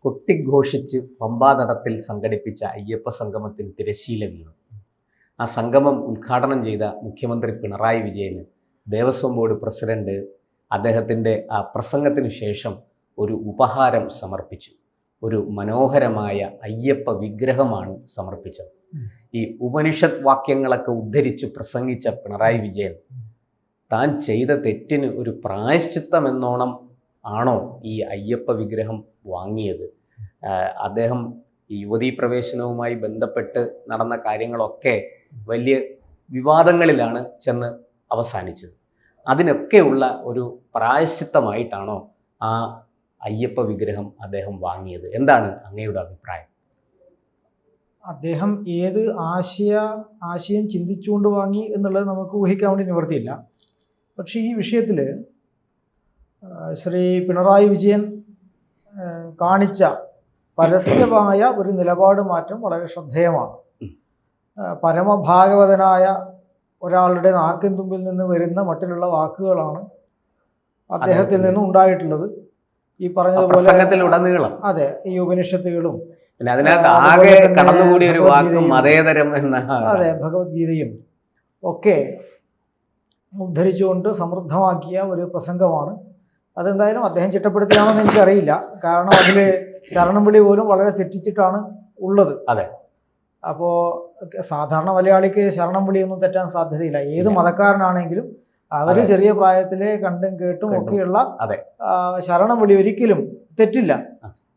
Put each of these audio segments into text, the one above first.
കൊട്ടിഘോഷിച്ച് പമ്പാതടത്തിൽ സംഘടിപ്പിച്ച അയ്യപ്പ സംഗമത്തിൽ തിരശ്ശീല വീണു. ആ സംഗമം ഉദ്ഘാടനം ചെയ്ത മുഖ്യമന്ത്രി പിണറായി വിജയന് ദേവസ്വം ബോർഡ് പ്രസിഡന്റ് അദ്ദേഹത്തിൻ്റെ ആ പ്രസംഗത്തിന് ശേഷം ഒരു ഉപഹാരം സമർപ്പിച്ചു. ഒരു മനോഹരമായ അയ്യപ്പ വിഗ്രഹമാണ് സമർപ്പിച്ചത്. ഈ ഉപനിഷത്ത് വാക്യങ്ങളൊക്കെ ഉദ്ധരിച്ച് പ്രസംഗിച്ച പിണറായി വിജയൻ താൻ ചെയ്ത തെറ്റിന് ഒരു പ്രായശ്ചിത്തം എന്നോണം ആണോ ഈ അയ്യപ്പ വിഗ്രഹം വാങ്ങിയത്? അദ്ദേഹം ഈ യുവതീ പ്രവേശനവുമായി ബന്ധപ്പെട്ട് നടന്ന കാര്യങ്ങളൊക്കെ വലിയ വിവാദങ്ങളിലാണ് ചെന്ന് അവസാനിച്ചത്. അതിനൊക്കെയുള്ള ഒരു പ്രായശ്ചിത്തമായിട്ടാണോ ആ അയ്യപ്പ വിഗ്രഹം അദ്ദേഹം വാങ്ങിയത്? എന്താണ് അങ്ങയുടെ അഭിപ്രായം? അദ്ദേഹം ഏത് ആശയം ചിന്തിച്ചുകൊണ്ട് വാങ്ങി എന്നുള്ളത് നമുക്ക് ഊഹിക്കാൻ വേണ്ടി നിവൃത്തിയില്ല. പക്ഷേ ഈ വിഷയത്തിൽ ശ്രീ പിണറായി വിജയൻ കാണിച്ച പരസ്യമായ ഒരു നിലപാട് മാറ്റം വളരെ ശ്രദ്ധേയമാണ്. പരമഭാഗവതനായ ഒരാളുടെ നാക്കിൻ തുമ്പിൽ നിന്ന് വരുന്ന മട്ടിലുള്ള വാക്കുകളാണ് അദ്ദേഹത്തിൽ നിന്നും ഉണ്ടായിട്ടുള്ളത്. ഈ പറഞ്ഞതുപോലെ അതെ, ഈ ഉപനിഷത്തുകളും അതെ ഭഗവത്ഗീതയും ഒക്കെ ഉദ്ധരിച്ചുകൊണ്ട് സമൃദ്ധമാക്കിയ ഒരു പ്രസംഗമാണ്. അതെന്തായാലും അദ്ദേഹം ചിട്ടപ്പെടുത്തിയാണെന്ന് എനിക്കറിയില്ല. കാരണം അതിൽ ശരണം വിളി പോലും വളരെ തെറ്റിച്ചിട്ടാണ് ഉള്ളത്. അതെ. അപ്പോൾ സാധാരണ മലയാളിക്ക് ശരണം വിളിയൊന്നും തെറ്റാൻ സാധ്യതയില്ല. ഏത് മതക്കാരനാണെങ്കിലും അവർ ചെറിയ പ്രായത്തിലെ കണ്ടും കേട്ടും ഒക്കെയുള്ള ശരണം വിളി ഒരിക്കലും തെറ്റില്ല.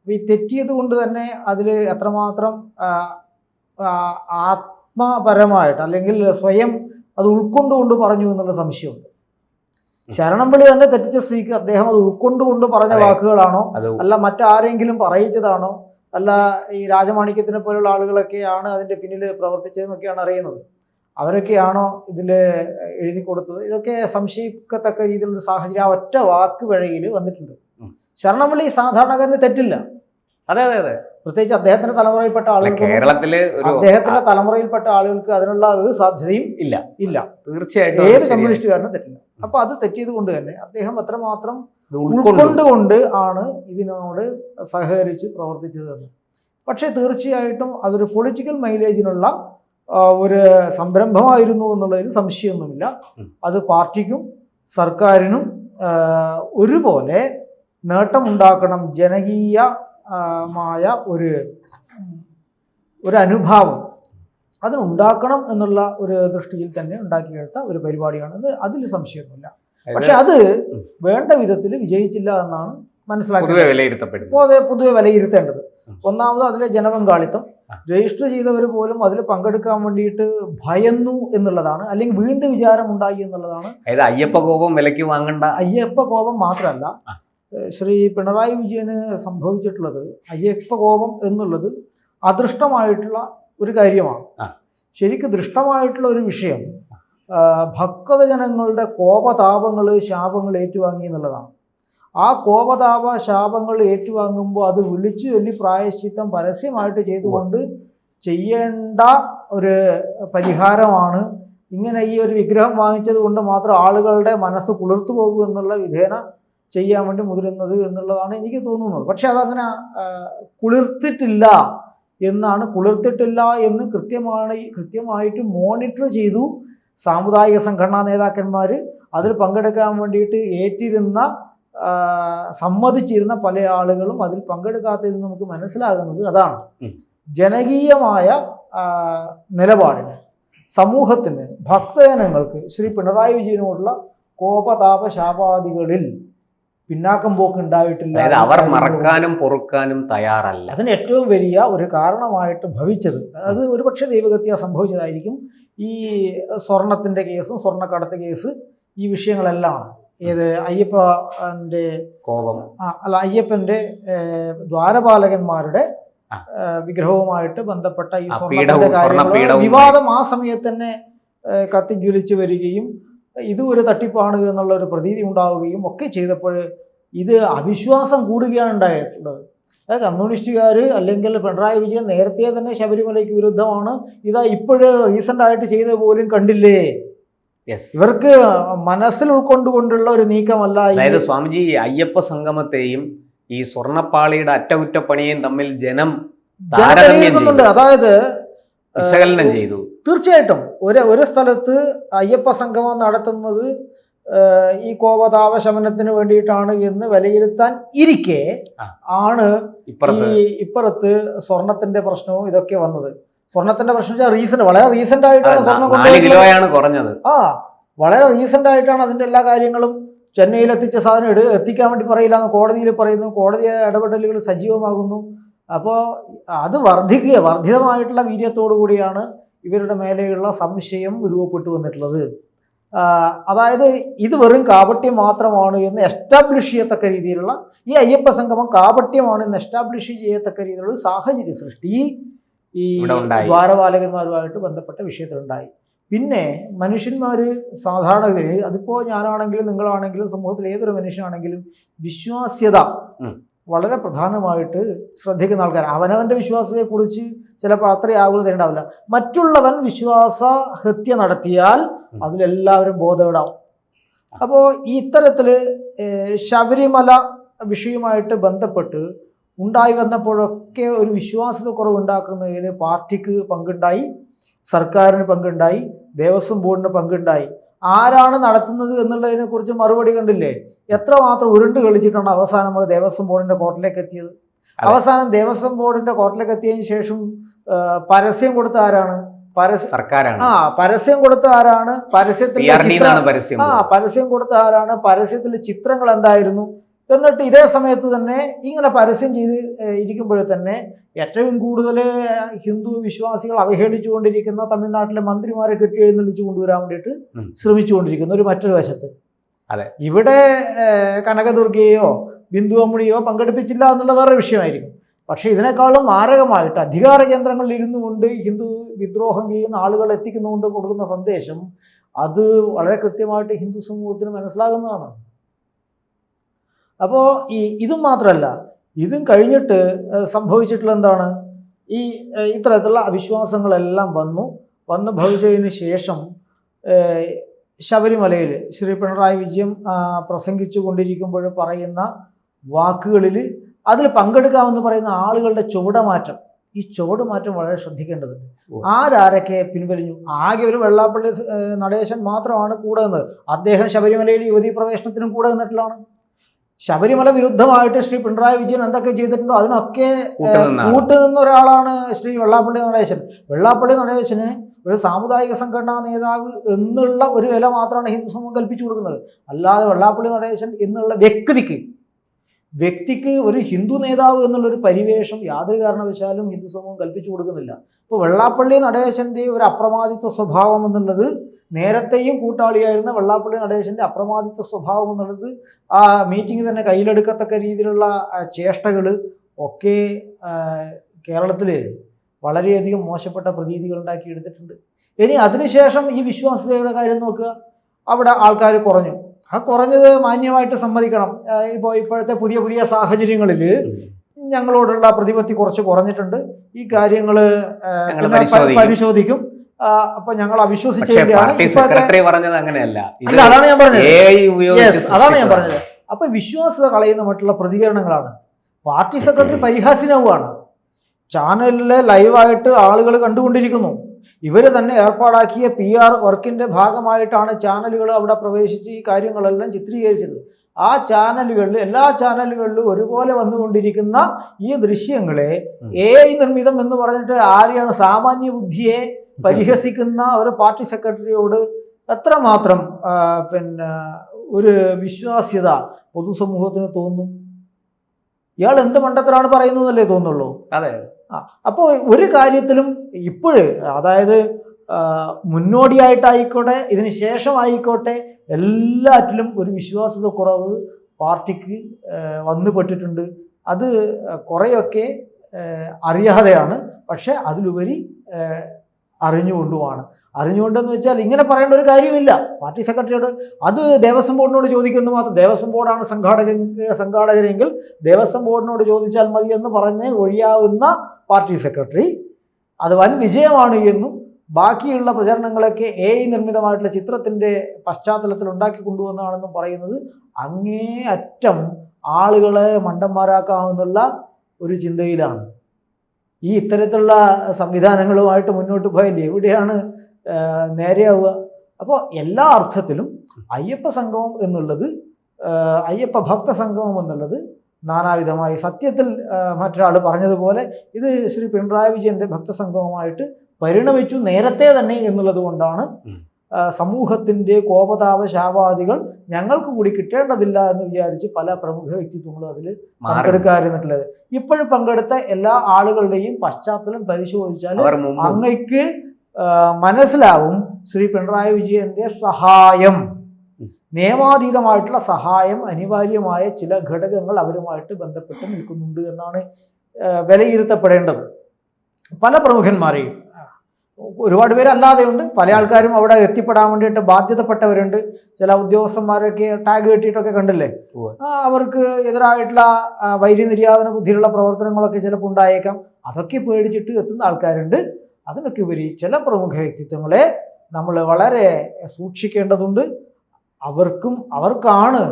ഈ തെറ്റിയത് കൊണ്ട് തന്നെ അതിൽ എത്രമാത്രം ആത്മപരമായിട്ട് അല്ലെങ്കിൽ സ്വയം അത് ഉൾക്കൊണ്ടുകൊണ്ട് പറഞ്ഞു എന്നുള്ള സംശയമുണ്ട്. ശരണം വിളി തന്നെ തെറ്റിച്ച സ്ത്രീക്ക് അദ്ദേഹം അത് ഉൾക്കൊണ്ടുകൊണ്ട് പറഞ്ഞ വാക്കുകളാണോ, അല്ല മറ്റാരെങ്കിലും പറയിച്ചതാണോ, അല്ല ഈ രാജമാണിക്യത്തിനെ പോലുള്ള ആളുകളൊക്കെയാണ് അതിൻ്റെ പിന്നിൽ പ്രവർത്തിച്ചതെന്നൊക്കെയാണ് അറിയുന്നത്. അവരൊക്കെയാണോ ഇതിൽ എഴുതി കൊടുത്തത്? ഇതൊക്കെ സംശയിക്കത്തക്ക രീതിയിലുള്ള സാഹചര്യം ആ ഒറ്റ വാക്ക് വഴിയിൽ വന്നിട്ടുണ്ട്. ശരണം വിളി സാധാരണക്കാരന് തെറ്റില്ല. അതെ അതെ അതെ. പ്രത്യേകിച്ച് അദ്ദേഹത്തിന്റെ തലമുറയിൽപ്പെട്ട ആളുകൾക്ക്, അദ്ദേഹത്തിന്റെ തലമുറയിൽപ്പെട്ട ആളുകൾക്ക് അതിനുള്ള ഒരു സാധ്യതയും ഇല്ല. തീർച്ചയായിട്ടും ഏത് കമ്മ്യൂണിസ്റ്റുകാരനും തെറ്റില്ല. അപ്പൊ അത് തെറ്റിയത് കൊണ്ട് തന്നെ അദ്ദേഹം എത്രമാത്രം ഉൾക്കൊണ്ടുകൊണ്ട് ആണ് ഇതിനോട് സഹകരിച്ച് പ്രവർത്തിച്ചത് എന്ന്. പക്ഷേ തീർച്ചയായിട്ടും അതൊരു പൊളിറ്റിക്കൽ മൈലേജിനുള്ള ഒരു സംരംഭമായിരുന്നു എന്നുള്ളതിൽ സംശയമൊന്നുമില്ല. അത് പാർട്ടിക്കും സർക്കാരിനും ഒരുപോലെ നേട്ടമുണ്ടാക്കണം, ജനകീയമായ ഒരു അനുഭാവം അതിനുണ്ടാക്കണം എന്നുള്ള ഒരു ദൃഷ്ടിയിൽ തന്നെ ഉണ്ടാക്കിയെടുത്ത ഒരു പരിപാടിയാണെന്ന് അതിൽ സംശയമൊന്നുമില്ല. പക്ഷെ അത് വേണ്ട വിധത്തിൽ വിജയിച്ചില്ല എന്നാണ് മനസ്സിലാക്കുന്നത്, പൊതുവെ വിലയിരുത്തേണ്ടത്. ഒന്നാമത് അതിലെ ജനപങ്കാളിത്തം, രജിസ്റ്റർ ചെയ്തവർ പോലും അതിൽ പങ്കെടുക്കാൻ വേണ്ടിയിട്ട് ഭയന്നു എന്നുള്ളതാണ്, അല്ലെങ്കിൽ വീണ്ടും വിചാരം ഉണ്ടായി എന്നുള്ളതാണ്. അയ്യപ്പ കോപം വിലയ്ക്ക് വാങ്ങണ്ട. അയ്യപ്പ കോപം മാത്രമല്ല, ശ്രീ പിണറായി വിജയന് സംഭവിച്ചിട്ടുള്ളത് അയ്യപ്പ കോപം എന്നുള്ളത് അദൃഷ്ടമായിട്ടുള്ള ഒരു കാര്യമാണ്. ശരിക്കും ദൃഷ്ടമായിട്ടുള്ള ഒരു വിഷയം ഭക്തജനങ്ങളുടെ കോപതാപങ്ങൾ, ശാപങ്ങൾ ഏറ്റുവാങ്ങി എന്നുള്ളതാണ്. ആ കോപതാപ ശാപങ്ങൾ ഏറ്റുവാങ്ങുമ്പോൾ അത് വിളിച്ചു ചൊല്ലി പ്രായശ്ചിത്തം പരസ്യമായിട്ട് ചെയ്തുകൊണ്ട് ചെയ്യേണ്ട ഒരു പരിഹാരമാണ്. ഇങ്ങനെ ഈ ഒരു വിഗ്രഹം വാങ്ങിച്ചത് കൊണ്ട് മാത്രം ആളുകളുടെ മനസ്സ് കുളിർത്തു പോകും എന്നുള്ള വിധേന ചെയ്യാൻ വേണ്ടി മുതിരുന്നത് എന്നുള്ളതാണ് എനിക്ക് തോന്നുന്നത്. പക്ഷെ അതങ്ങനെ കുളിർത്തിട്ടില്ല എന്ന് കൃത്യമായിട്ട് മോണിറ്റർ ചെയ്തു സാമുദായിക സംഘടനാ നേതാക്കന്മാർ. അതിൽ പങ്കെടുക്കാൻ വേണ്ടിയിട്ട് സമ്മതിച്ചിരുന്ന പല ആളുകളും അതിൽ പങ്കെടുക്കാത്തതിൽ നമുക്ക് മനസ്സിലാകുന്നത് അതാണ്. ജനകീയമായ നിലപാടിന്, സമൂഹത്തിന്, ഭക്തജനങ്ങൾക്ക് ശ്രീ പിണറായി വിജയനോടുള്ള കോപതാപ ശാപാദികളിൽ പിന്നാക്കം പോക്ക് ഉണ്ടായിട്ടില്ല. അവർ മറക്കാനും പൊറുക്കാനും തയ്യാറല്ല. അതിന് ഏറ്റവും വലിയ ഒരു കാരണമായിട്ട് ഭവിച്ചത്, അത് ഒരുപക്ഷെ ദൈവഗത്യ സംഭവിച്ചതായിരിക്കും, ഈ സ്വർണത്തിൻ്റെ കേസും സ്വർണ്ണക്കടത്ത് കേസ്, ഈ വിഷയങ്ങളെല്ലാം ഏത് അയ്യപ്പൻ്റെ കോപം അയ്യപ്പൻ്റെ ദ്വാരപാലകന്മാരുടെ വിഗ്രഹവുമായിട്ട് ബന്ധപ്പെട്ട ഈ സ്വർണ്ണത്തിന്റെ കാര്യങ്ങൾ വിവാദം ആ സമയത്ത് തന്നെ കത്തിജ്വലിച്ചു വരികയും ഇത് ഒരു തട്ടിപ്പാണ് എന്നുള്ള ഒരു പ്രതീതി ഉണ്ടാവുകയും ഒക്കെ ചെയ്തപ്പോൾ ഇത് അവിശ്വാസം കൂടുകയാണ് ഉണ്ടായിട്ടുള്ളത്. കമ്മ്യൂണിസ്റ്റുകാർ അല്ലെങ്കിൽ പിണറായി വിജയൻ നേരത്തെ തന്നെ ശബരിമലയ്ക്ക് വിരുദ്ധമാണ്, ഇതാ ഇപ്പോഴ് റീസെൻ്റ് ആയിട്ട് ചെയ്തത് പോലും കണ്ടില്ലേ. ഇവർക്ക് മനസ്സിൽ ഉൾക്കൊണ്ടുകൊണ്ടുള്ള ഒരു നീക്കമല്ല. അതായത് സ്വാമിജി അയ്യപ്പ സംഗമത്തെയും ഈ സ്വർണ്ണപ്പാളിയുടെ അറ്റകുറ്റപ്പണിയും തമ്മിൽ ജനം ജനം താരതമ്യം വിലയിരുത്തുന്നുണ്ട്. ചെയ്തു, അതായത് വിശകലനം ചെയ്തു. തീർച്ചയായിട്ടും ഒരു സ്ഥലത്ത് അയ്യപ്പ സംഗമം നടത്തുന്നത് ഈ കോപതാപശമനത്തിന് വേണ്ടിയിട്ടാണ് എന്ന് വിലയിരുത്താൻ ഇരിക്കെ ആണ് ഇപ്പുറത്ത് സ്വർണത്തിന്റെ പ്രശ്നവും ഇതൊക്കെ വന്നത്. സ്വർണത്തിന്റെ പ്രശ്നം വളരെ റീസെന്റ് ആയിട്ടാണ് സ്വർണം 4 കിലോയാണ് കുറഞ്ഞത്. വളരെ റീസെന്റ് ആയിട്ടാണ് അതിന്റെ എല്ലാ കാര്യങ്ങളും ചെന്നൈയിൽ എത്തിച്ച സാധനം എത്തിക്കാൻ വേണ്ടി പറയില്ല എന്ന് കോടതിയിൽ പറയുന്നു. കോടതി ഇടപെടലുകൾ സജീവമാകുന്നു. അപ്പോൾ അത് വർദ്ധിതമായിട്ടുള്ള വീര്യത്തോടു കൂടിയാണ് ഇവരുടെ മേലെയുള്ള സംശയം രൂപപ്പെട്ടു വന്നിട്ടുള്ളത്. അതായത് ഇത് വെറും കാപട്യം മാത്രമാണ് എന്ന് എസ്റ്റാബ്ലിഷ് ചെയ്യത്തക്ക രീതിയിലുള്ള, ഈ അയ്യപ്പ സംഗമം കാപട്യമാണ് എന്ന് എസ്റ്റാബ്ലിഷ് ചെയ്യത്തക്ക രീതിയിലുള്ള ഒരു സാഹചര്യ സൃഷ്ടി ഈ ദ്വാരപാലകന്മാരുമായിട്ട് ബന്ധപ്പെട്ട വിഷയത്തിലുണ്ടായി. പിന്നെ മനുഷ്യന്മാർ സാധാരണഗതിയിൽ, അതിപ്പോൾ ഞാനാണെങ്കിലും നിങ്ങളാണെങ്കിലും സമൂഹത്തിൽ ഏതൊരു മനുഷ്യനാണെങ്കിലും വിശ്വാസ്യത വളരെ പ്രധാനമായിട്ട് ശ്രദ്ധിക്കുന്ന ആൾക്കാർ. അവനവൻ്റെ വിശ്വാസത്തെക്കുറിച്ച് ചിലപ്പോൾ അത്ര ആകുലത ഉണ്ടാവില്ല. മറ്റുള്ളവൻ വിശ്വാസഹത്യ നടത്തിയാൽ അതിലെല്ലാവരും ബോധവിടാവും. അപ്പോൾ ഈ ഇത്തരത്തിൽ ശബരിമല വിഷയവുമായിട്ട് ബന്ധപ്പെട്ട് ഉണ്ടായി വന്നപ്പോഴൊക്കെ ഒരു വിശ്വാസ്യത കുറവുണ്ടാക്കുന്നതിന് പാർട്ടിക്ക് പങ്കുണ്ടായി, സർക്കാരിന് പങ്കുണ്ടായി, ദേവസ്വം ബോർഡിന് പങ്കുണ്ടായി. ആരാണ് നടത്തുന്നത് എന്നുള്ളതിനെക്കുറിച്ച് മറുപടി കണ്ടില്ലേ? എത്രമാത്രം ഉരുണ്ട് കളിച്ചിട്ടാണ് അവസാനം അത് ദേവസ്വം ബോർഡിന്റെ കോർട്ടിലേക്ക് എത്തിയത്. അവസാനം ദേവസ്വം ബോർഡിന്റെ കോർട്ടിലേക്ക് എത്തിയതിനു ശേഷം പരസ്യം കൊടുത്ത ആരാണ്? സർക്കാരാണ്. പരസ്യം കൊടുത്ത ആരാണ്? പരസ്യത്തിൽ പരസ്യം കൊടുത്ത ആരാണ്? പരസ്യത്തിൽ ചിത്രങ്ങൾ എന്തായിരുന്നു? എന്നിട്ട് ഇതേ സമയത്ത് തന്നെ ഇങ്ങനെ പരസ്യം ചെയ്ത് ഇരിക്കുമ്പോൾ തന്നെ ഏറ്റവും കൂടുതൽ ഹിന്ദു വിശ്വാസികൾ അവഹേളിച്ചുകൊണ്ടിരിക്കുന്ന തമിഴ്നാട്ടിലെ മന്ത്രിമാരെ കെട്ടി എഴുന്നള്ളിച്ച് കൊണ്ടുവരാൻ വേണ്ടിയിട്ട് ശ്രമിച്ചുകൊണ്ടിരിക്കുന്ന മറ്റൊരു വശത്ത് ഇവിടെ കനകദുർഗയോ ബിന്ദു അമ്മുണിയോ പങ്കെടുപ്പിച്ചില്ല എന്നുള്ള വേറെ വിഷയമായിരിക്കും. പക്ഷേ ഇതിനേക്കാളും മാരകമായിട്ട് അധികാര കേന്ദ്രങ്ങളിൽ ഇരുന്നു കൊണ്ട് ഹിന്ദു വിദ്രോഹം ചെയ്യുന്ന ആളുകൾ എത്തിക്കുന്നുകൊണ്ട് കൊടുക്കുന്ന സന്ദേശം അത് വളരെ കൃത്യമായിട്ട് ഹിന്ദു സമൂഹത്തിന് മനസ്സിലാകുന്നതാണ്. അപ്പോൾ ഇതും മാത്രമല്ല, ഇതും കഴിഞ്ഞിട്ട് സംഭവിച്ചിട്ടുള്ള എന്താണ്? ഇത്തരത്തിലുള്ള അവിശ്വാസങ്ങളെല്ലാം വന്ന് ഭവിച്ചതിന് ശേഷം ശബരിമലയിൽ ശ്രീ പിണറായി വിജയൻ പ്രസംഗിച്ചു കൊണ്ടിരിക്കുമ്പോൾ പറയുന്ന വാക്കുകളിൽ അതിൽ പങ്കെടുക്കാമെന്ന് പറയുന്ന ആളുകളുടെ ചുവടുമാറ്റം, ഈ ചുവടുമാറ്റം വളരെ ശ്രദ്ധിക്കേണ്ടതുണ്ട്. ആരൊക്കെ പിൻവലിഞ്ഞു? ആകെ ഒരു വെള്ളാപ്പള്ളി നടേശൻ മാത്രമാണ് കൂടെ നിന്നത്. അദ്ദേഹം ശബരിമലയിൽ യുവതീ പ്രവേശനത്തിനും കൂടെ നിന്നിട്ടുള്ളതാണ്. ശബരിമല വിരുദ്ധമായിട്ട് ശ്രീ പിണറായി വിജയൻ എന്തൊക്കെ ചെയ്തിട്ടുണ്ടോ അതിനൊക്കെ കൂട്ടുനിന്ന ഒരാളാണ് ശ്രീ വെള്ളാപ്പള്ളി നടേശൻ. വെള്ളാപ്പള്ളി നടേശന് ഒരു സാമുദായിക സംഘടനാ നേതാവ് എന്നുള്ള ഒരു വില മാത്രമാണ് ഹിന്ദു സമൂഹം കൽപ്പിച്ചു കൊടുക്കുന്നത്. അല്ലാതെ വെള്ളാപ്പള്ളി നടേശൻ എന്നുള്ള വ്യക്തിക്ക് ഒരു ഹിന്ദു നേതാവ് എന്നുള്ളൊരു പരിവേഷം യാതൊരു കാരണവശാലും ഹിന്ദു സമൂഹം കൽപ്പിച്ചു കൊടുക്കുന്നില്ല. ഇപ്പോൾ വെള്ളാപ്പള്ളി നടേശൻ്റെ ഒരു അപ്രമാദിത്വ സ്വഭാവം എന്നുള്ളത്, നേരത്തെയും കൂട്ടാളിയായിരുന്ന വെള്ളാപ്പള്ളി നടേശൻ്റെ അപ്രമാദിത്വ സ്വഭാവം എന്നുള്ളത് ആ മീറ്റിംഗ് തന്നെ കയ്യിലെടുക്കത്തക്ക രീതിയിലുള്ള ചേഷ്ടകൾ ഒക്കെ കേരളത്തിൽ വളരെയധികം മോശപ്പെട്ട പ്രതീതികൾ ഉണ്ടാക്കിയെടുത്തിട്ടുണ്ട്. ഇനി അതിനുശേഷം ഈ വിശ്വാസ്യതയുടെ കാര്യം നോക്കുക. അവിടെ ആൾക്കാർ കുറഞ്ഞു. കുറഞ്ഞത് മാന്യമായിട്ട് സമ്മതിക്കണം. ഇപ്പോഴത്തെ പുതിയ സാഹചര്യങ്ങളിൽ ഞങ്ങളോടുള്ള പ്രതിപത്തി കുറച്ച് കുറഞ്ഞിട്ടുണ്ട്. ഈ കാര്യങ്ങൾ പരിശോധിക്കും. അപ്പൊ ഞങ്ങൾ അവിശ്വസിച്ചതിന്റെയാണ് അതാണ് ഞാൻ പറഞ്ഞത്. അപ്പൊ വിശ്വാസ്യത കളയുന്ന മറ്റുള്ള പ്രതികരണങ്ങളാണ്. Party secretary പരിഹാസ്യനാവുകയാണ്. ചാനലിലെ ലൈവായിട്ട് ആളുകൾ കണ്ടുകൊണ്ടിരിക്കുന്നു. ഇവർ തന്നെ ഏർപ്പാടാക്കിയ PR വർക്കിന്റെ ഭാഗമായിട്ടാണ് ചാനലുകൾ അവിടെ പ്രവേശിച്ച് ഈ കാര്യങ്ങളെല്ലാം ചിത്രീകരിച്ചത്. ആ ചാനലുകളിൽ, എല്ലാ ചാനലുകളിലും ഒരുപോലെ വന്നുകൊണ്ടിരിക്കുന്ന ഈ ദൃശ്യങ്ങളെ AI നിർമ്മിതം എന്ന് പറഞ്ഞിട്ട് ആരെയാണ് സാമാന്യ ബുദ്ധിയെ പരിഹസിക്കുന്ന ഒരു പാർട്ടി സെക്രട്ടറിയോട് എത്രമാത്രം ഒരു വിശ്വാസ്യത പൊതുസമൂഹത്തിന് തോന്നും? ഇയാൾ എന്ത് മണ്ടത്തിലാണ് പറയുന്നതല്ലേ തോന്നുള്ളൂ. അപ്പോൾ ഒരു കാര്യത്തിലും അതായത് മുന്നോടിയായിട്ടായിക്കോട്ടെ ഇതിന് ശേഷമായിക്കോട്ടെ എല്ലാറ്റിലും ഒരു വിശ്വാസ്യത കുറവ് പാർട്ടിക്ക് വന്നുപെട്ടിട്ടുണ്ട്. അത് കുറേയൊക്കെ അറിയാതെയാണ്, പക്ഷെ അതിലുപരി അറിഞ്ഞുകൊണ്ടെന്ന് വെച്ചാൽ ഇങ്ങനെ പറയേണ്ട ഒരു കാര്യമില്ല. പാർട്ടി സെക്രട്ടറിയോട് അത് ദേവസ്വം ബോർഡിനോട് ചോദിക്കുന്നു മാത്രം. ദേവസ്വം ബോർഡാണ് സംഘാടകരെങ്കിൽ ദേവസ്വം ബോർഡിനോട് ചോദിച്ചാൽ മതി എന്ന് പറഞ്ഞ് ഒഴിയാവുന്ന പാർട്ടി സെക്രട്ടറി അത് വൻ വിജയമാണ് എന്നും ബാക്കിയുള്ള പ്രചരണങ്ങളൊക്കെ AI നിർമ്മിതമായിട്ടുള്ള ചിത്രത്തിൻ്റെ പശ്ചാത്തലത്തിൽ ഉണ്ടാക്കി കൊണ്ടുവന്നതാണെന്നും പറയുന്നത് അങ്ങേ അറ്റം ആളുകളെ മണ്ടന്മാരാക്കാമെന്നുള്ള ഒരു ചിന്തയിലാണ്. ഈ ഇത്തരത്തിലുള്ള സംവിധാനങ്ങളുമായിട്ട് മുന്നോട്ട് പോയാൽ എവിടെയാണ് നേരെയാവുക? അപ്പോൾ എല്ലാ അർത്ഥത്തിലും അയ്യപ്പ സംഗമം എന്നുള്ളത്, അയ്യപ്പ ഭക്ത സംഗമം എന്നുള്ളത് നാനാവിധമായി സത്യത്തിൽ മറ്റൊരാൾ പറഞ്ഞതുപോലെ ഇത് ശ്രീ പിണറായി വിജയന്റെ ഭക്തസംഗമമായിട്ട് പരിണമിച്ചു നേരത്തെ തന്നെ എന്നുള്ളത് കൊണ്ടാണ് സമൂഹത്തിന്റെ കോപതാപ ശാപാദികൾ ഞങ്ങൾക്ക് കൂടി കിട്ടേണ്ടതില്ല എന്ന് വിചാരിച്ച് പല പ്രമുഖ വ്യക്തിത്വങ്ങളും അതിൽ പങ്കെടുക്കാതിരുന്നിട്ടുള്ളത്. ഇപ്പോഴും പങ്കെടുത്ത എല്ലാ ആളുകളുടെയും പശ്ചാത്തലം പരിശോധിച്ചാൽ അങ്ങയ്ക്ക് മനസ്സിലാവും ശ്രീ പിണറായി വിജയന്റെ സഹായം, നിയമാതീതമായിട്ടുള്ള സഹായം, അനിവാര്യമായ ചില ഘടകങ്ങൾ അവരുമായിട്ട് ബന്ധപ്പെട്ട് നിൽക്കുന്നുണ്ട് എന്നാണ് വിലയിരുത്തപ്പെടേണ്ടത്. പല പ്രമുഖന്മാരെയും, ഒരുപാട് പേരല്ലാതെയുണ്ട്, പല ആൾക്കാരും അവിടെ എത്തിപ്പെടാൻ വേണ്ടിയിട്ട് ബാധ്യതപ്പെട്ടവരുണ്ട്. ചില ഉദ്യോഗസ്ഥന്മാരൊക്കെ ടാഗ് കെട്ടിയിട്ടൊക്കെ കണ്ടില്ലേ, അവർക്ക് എതിരായിട്ടുള്ള വൈര്യനിര്യാതന ബുദ്ധിയിലുള്ള പ്രവർത്തനങ്ങളൊക്കെ ചിലപ്പോൾ ഉണ്ടായേക്കാം. അതൊക്കെ പേടിച്ചിട്ട് എത്തുന്ന ആൾക്കാരുണ്ട്. അതിനൊക്കെ ഉപരി ചില പ്രമുഖ വ്യക്തിത്വങ്ങളെ നമ്മൾ വളരെ സൂക്ഷിക്കേണ്ടതുണ്ട്. അവർക്കാണ്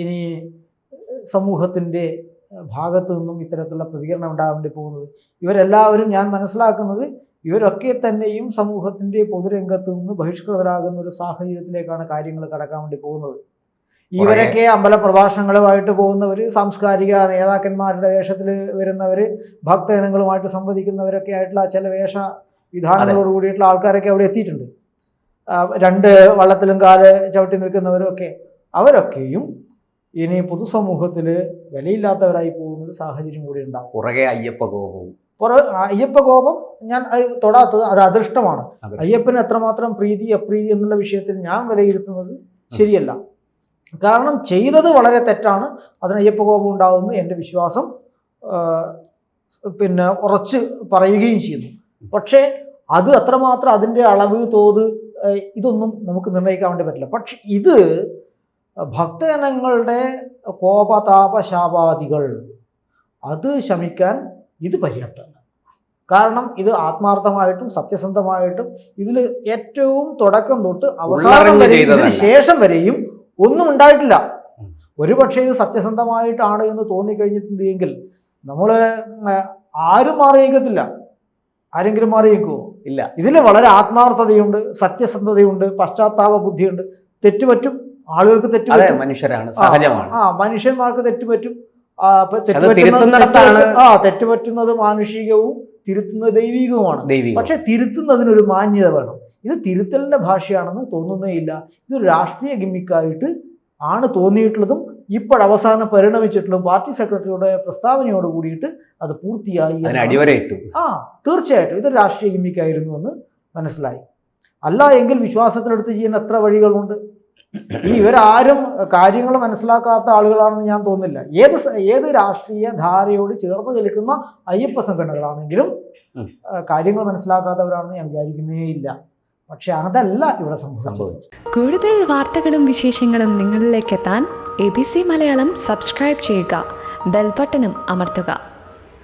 ഇനി സമൂഹത്തിൻ്റെ ഭാഗത്തു നിന്നും ഇത്തരത്തിലുള്ള പ്രതികരണം ഉണ്ടാകാൻ വേണ്ടി പോകുന്നത്. ഇവരെല്ലാവരും, ഞാൻ മനസ്സിലാക്കുന്നത്, ഇവരൊക്കെ തന്നെയും സമൂഹത്തിൻ്റെ പൊതുരംഗത്ത് നിന്ന് ബഹിഷ്കൃതരാകുന്ന ഒരു സാഹചര്യത്തിലേക്കാണ് കാര്യങ്ങൾ കടക്കാൻ വേണ്ടി പോകുന്നത്. ഇവരൊക്കെ അമ്പല പ്രഭാഷണങ്ങളുമായിട്ട് പോകുന്നവർ, സാംസ്കാരിക നേതാക്കന്മാരുടെ വേഷത്തിൽ വരുന്നവർ, ഭക്തജനങ്ങളുമായിട്ട് സംവദിക്കുന്നവരൊക്കെ ആയിട്ടുള്ള ചില വേഷവിധാനങ്ങളോട് കൂടിയിട്ടുള്ള ആൾക്കാരൊക്കെ അവിടെ എത്തിയിട്ടുണ്ട്. രണ്ട് വള്ളത്തിലും കാല് ചവിട്ടി നിൽക്കുന്നവരൊക്കെ, അവരൊക്കെയും ഇനി പൊതുസമൂഹത്തിൽ വിലയില്ലാത്തവരായി പോകുന്ന ഒരു സാഹചര്യം കൂടി ഉണ്ടാകും. പുറകെ അയ്യപ്പ കോപവും, അയ്യപ്പ കോപം ഞാൻ തൊടാത്തത് അത് അദൃഷ്ടമാണ്. അയ്യപ്പന് എത്രമാത്രം പ്രീതി അപ്രീതി എന്നുള്ള വിഷയത്തിൽ ഞാൻ വിലയിരുത്തുന്നത് ശരിയല്ല. കാരണം ചെയ്തത് വളരെ തെറ്റാണ്. അതിന് അയ്യപ്പ കോപം ഉണ്ടാവുമെന്ന് എൻ്റെ വിശ്വാസം ഉറച്ച് പറയുകയും ചെയ്യുന്നു. പക്ഷേ അത് അത്രമാത്രം അതിൻ്റെ അളവ്, തോത്, ഇതൊന്നും നമുക്ക് നിർണ്ണയിക്കാൻ വേണ്ടി പറ്റില്ല. പക്ഷെ ഇത് ഭക്തജനങ്ങളുടെ കോപതാപ ശാപാദികൾ അത് ശമിക്കാൻ ഇത് പര്യാപ്തമല്ല. കാരണം ഇത് ആത്മാർത്ഥമായിട്ടും സത്യസന്ധമായിട്ടും ഇതിൽ ഏറ്റവും തുടക്കം തൊട്ട് അവസാനം വരെ, ഇതിന് ശേഷം വരെയും ഒന്നും ഉണ്ടായിട്ടില്ല. ഒരു പക്ഷേ ഇത് സത്യസന്ധമായിട്ടാണ് എന്ന് തോന്നിക്കഴിഞ്ഞിട്ടുണ്ടെങ്കിൽ നമ്മൾ ആരും മാറിയേക്കത്തില്ല. ആരെങ്കിലും മാറിയേക്കുമോ? ഇല്ല. ഇതിൽ വളരെ ആത്മാർത്ഥതയുണ്ട്, സത്യസന്ധതയുണ്ട്, പശ്ചാത്താപ ബുദ്ധിയുണ്ട്. തെറ്റുപറ്റും, ആളുകൾക്ക് തെറ്റുപറ്റും, മനുഷ്യരാണ്, സഹജമാണ്. മനുഷ്യന്മാർക്ക് തെറ്റുപറ്റും. തെറ്റുപറ്റുന്നത് മാനുഷികവും തിരുത്തുന്നത് ദൈവികവുമാണ്. പക്ഷെ തിരുത്തുന്നതിനൊരു മാന്യത വേണം. ഇത് തിരുത്തലിന്റെ ഭാഷയാണെന്ന് തോന്നുന്നേയില്ല. ഇതൊരു രാഷ്ട്രീയ ഗിമ്മിക്കായിട്ട് ആണ് തോന്നിയിട്ടുള്ളതും ഇപ്പോഴവസാനം പരിണമിച്ചിട്ടുള്ളതും പാർട്ടി സെക്രട്ടറിയുടെ പ്രസ്താവനയോട് കൂടിയിട്ട് അത് പൂർത്തിയായി. തീർച്ചയായിട്ടും ഇതൊരു രാഷ്ട്രീയ ഗിമ്മിക്കായിരുന്നു എന്ന് മനസ്സിലായി. അല്ല എങ്കിൽ വിശ്വാസത്തിലെടുത്ത് ചെയ്യുന്ന എത്ര വഴികളുണ്ട്. ഇവരാരും കാര്യങ്ങൾ മനസ്സിലാക്കാത്ത ആളുകളാണെന്ന് ഞാൻ തോന്നുന്നില്ല. ഏത് രാഷ്ട്രീയ ധാരയോട് ചേർന്ന് നിൽക്കുന്ന അയ്യപ്പ സംഘടനകളാണെങ്കിലും കാര്യങ്ങൾ മനസ്സിലാക്കാത്തവരാണെന്ന് ഞാൻ വിചാരിക്കുന്നേ ഇല്ല. പക്ഷെ അതല്ല ഇവിടെ സംഭവിച്ചത്. കൂടുതൽ വാർത്തകളും വിശേഷങ്ങളും നിങ്ങളിലേക്ക് എത്താൻ ABC മലയാളം സബ്സ്ക്രൈബ് ചെയ്യുക, ബെൽ ബട്ടണും അമർത്തുക.